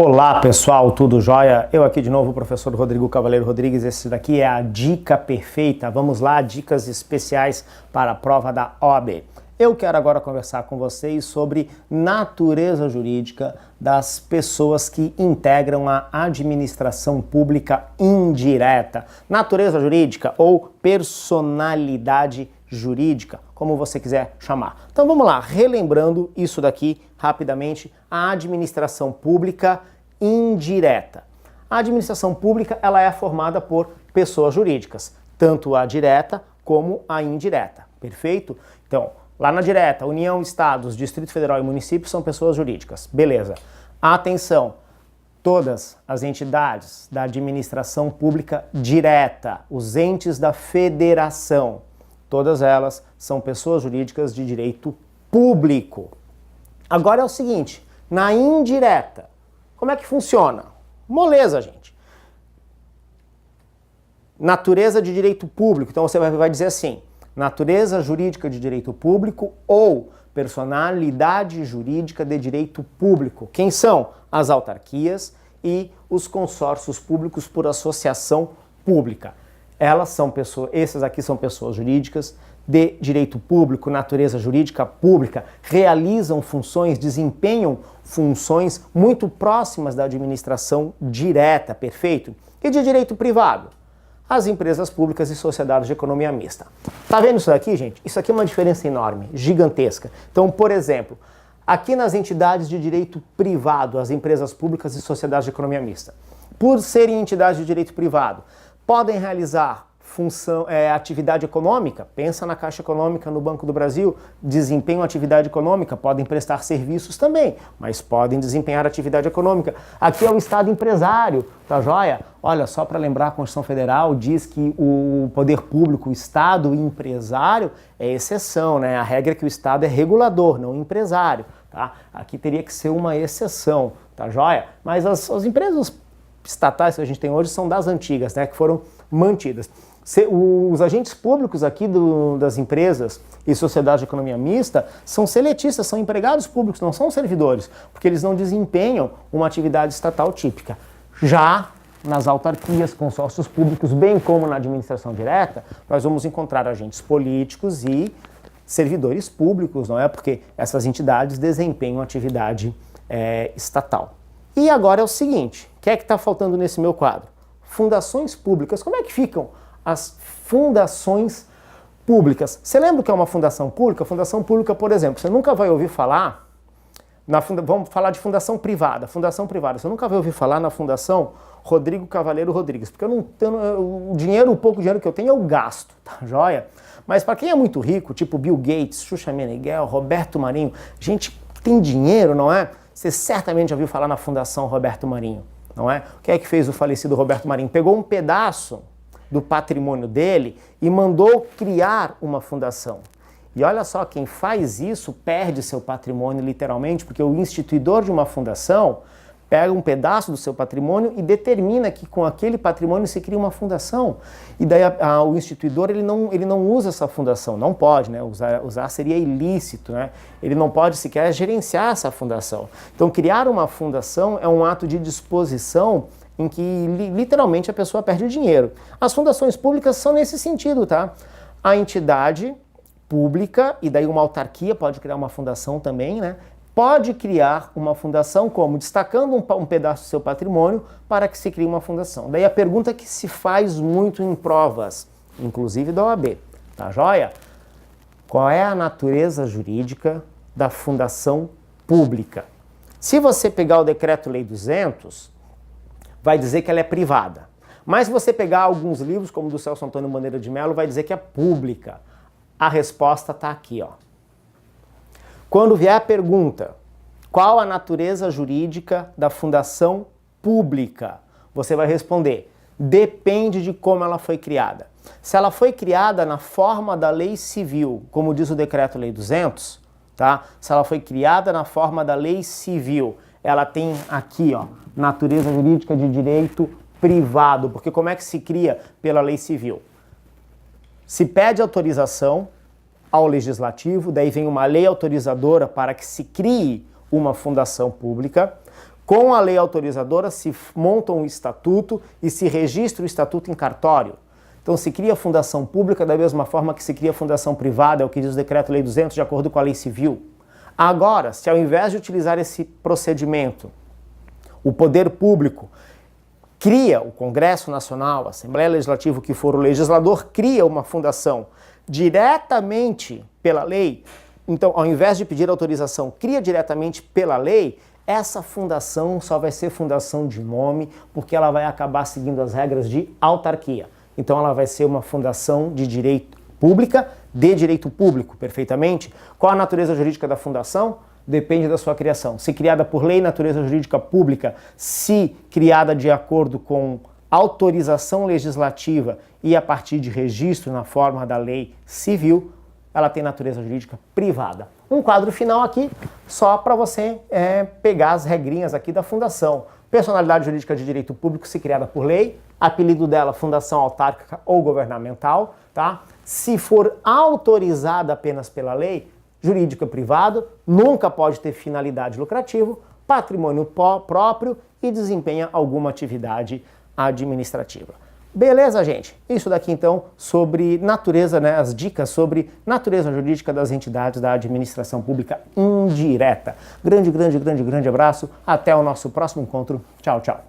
Olá pessoal, tudo jóia? Eu aqui de novo, o professor Rodrigo Cavaleiro Rodrigues. Esse daqui é a dica perfeita. Vamos lá, dicas especiais para a prova da OAB. Eu quero agora conversar com vocês sobre natureza jurídica das pessoas que integram a administração pública indireta. Natureza jurídica ou personalidade jurídica, como você quiser chamar. Então vamos lá, relembrando isso daqui rapidamente, a administração pública indireta. A administração pública ela é formada por pessoas jurídicas, tanto a direta como a indireta, perfeito? Então, lá na direta, União, Estados, Distrito Federal e municípios são pessoas jurídicas, beleza. Atenção, todas as entidades da administração pública direta, os entes da federação, todas elas são pessoas jurídicas de direito público. Agora é o seguinte, na indireta, como é que funciona? Moleza, gente. Natureza de direito público, então você vai dizer assim, natureza jurídica de direito público ou personalidade jurídica de direito público. Quem são? As autarquias e os consórcios públicos por associação pública. Elas são pessoas, essas aqui são pessoas jurídicas de direito público, natureza jurídica pública, realizam funções, desempenham funções muito próximas da administração direta, perfeito? E de direito privado? As empresas públicas e sociedades de economia mista. Tá vendo isso daqui, gente? Isso aqui é uma diferença enorme, gigantesca. Então, por exemplo, aqui nas entidades de direito privado, as empresas públicas e sociedades de economia mista, por serem entidades de direito privado, podem realizar atividade econômica, pensa na Caixa Econômica, no Banco do Brasil, desempenham atividade econômica, podem prestar serviços também, mas podem desempenhar atividade econômica. Aqui é o Estado empresário, tá joia? Olha, só para lembrar, a Constituição Federal diz que o poder público, o Estado empresário, é exceção, né? A regra é que o Estado é regulador, não empresário, tá? Aqui teria que ser uma exceção, tá joia? Mas as empresas estatais que a gente tem hoje são das antigas, né? Que foram mantidas. Os agentes públicos aqui das empresas e sociedades de economia mista são seletistas, são empregados públicos, não são servidores, porque eles não desempenham uma atividade estatal típica. Já nas autarquias, consórcios públicos, bem como na administração direta, nós vamos encontrar agentes políticos e servidores públicos, não é? Porque essas entidades desempenham atividade estatal. E agora é o seguinte, o que é que está faltando nesse meu quadro? Fundações públicas, como é que ficam as fundações públicas? Você lembra o que é uma fundação pública? Fundação pública, por exemplo, você nunca vai ouvir falar, vamos falar de fundação privada. Fundação privada, você nunca vai ouvir falar na Fundação Rodrigo Cavaleiro Rodrigues, porque o pouco dinheiro que eu tenho eu gasto, tá joia? Mas para quem é muito rico, tipo Bill Gates, Xuxa Meneghel, Roberto Marinho, gente que tem dinheiro, não é? Você certamente já ouviu falar na Fundação Roberto Marinho, não é? O que é que fez o falecido Roberto Marinho? Pegou um pedaço do patrimônio dele e mandou criar uma fundação. E olha só, quem faz isso perde seu patrimônio literalmente, porque o instituidor de uma fundação pega um pedaço do seu patrimônio e determina que com aquele patrimônio se cria uma fundação. E daí o instituidor ele não usa essa fundação, não pode, né? Usar seria ilícito, né? Ele não pode sequer gerenciar essa fundação. Então criar uma fundação é um ato de disposição em que literalmente a pessoa perde dinheiro. As fundações públicas são nesse sentido, tá? A entidade pública, e daí uma autarquia pode criar uma fundação também, né? Pode criar uma fundação como? Destacando um pedaço do seu patrimônio para que se crie uma fundação. Daí a pergunta que se faz muito em provas, inclusive da OAB, tá joia? Qual é a natureza jurídica da fundação pública? Se você pegar o Decreto-Lei 200, vai dizer que ela é privada. Mas se você pegar alguns livros, como o do Celso Antônio Bandeira de Mello, vai dizer que é pública. A resposta está aqui, ó. Quando vier a pergunta, qual a natureza jurídica da fundação pública? Você vai responder, depende de como ela foi criada. Se ela foi criada na forma da lei civil, como diz o Decreto-Lei 200, tá? Se ela foi criada na forma da lei civil, ela tem aqui, ó, natureza jurídica de direito privado, porque como é que se cria pela lei civil? Se pede autorização ao legislativo, daí vem uma lei autorizadora para que se crie uma fundação pública. Com a lei autorizadora se monta um estatuto e se registra o estatuto em cartório. Então se cria fundação pública da mesma forma que se cria fundação privada, é o que diz o Decreto-Lei 200, de acordo com a Lei Civil. Agora, se ao invés de utilizar esse procedimento, o poder público cria, o Congresso Nacional, a Assembleia Legislativa, que for o legislador, cria uma fundação diretamente pela lei, então ao invés de pedir autorização, cria diretamente pela lei, essa fundação só vai ser fundação de nome, porque ela vai acabar seguindo as regras de autarquia. Então ela vai ser uma fundação de direito pública, de direito público, perfeitamente. Qual a natureza jurídica da fundação? Depende da sua criação. Se criada por lei, natureza jurídica pública. Se criada de acordo com autorização legislativa e a partir de registro na forma da lei civil, ela tem natureza jurídica privada. Um quadro final aqui, só para você pegar as regrinhas aqui da fundação. Personalidade jurídica de direito público, se criada por lei, apelido dela fundação autárquica ou governamental, tá? Se for autorizada apenas pela lei, jurídico privado, nunca pode ter finalidade lucrativa, patrimônio próprio e desempenha alguma atividade administrativa. Beleza, gente? Isso daqui então sobre natureza, né? As dicas sobre natureza jurídica das entidades da administração pública indireta. Grande abraço. Até o nosso próximo encontro. Tchau, tchau.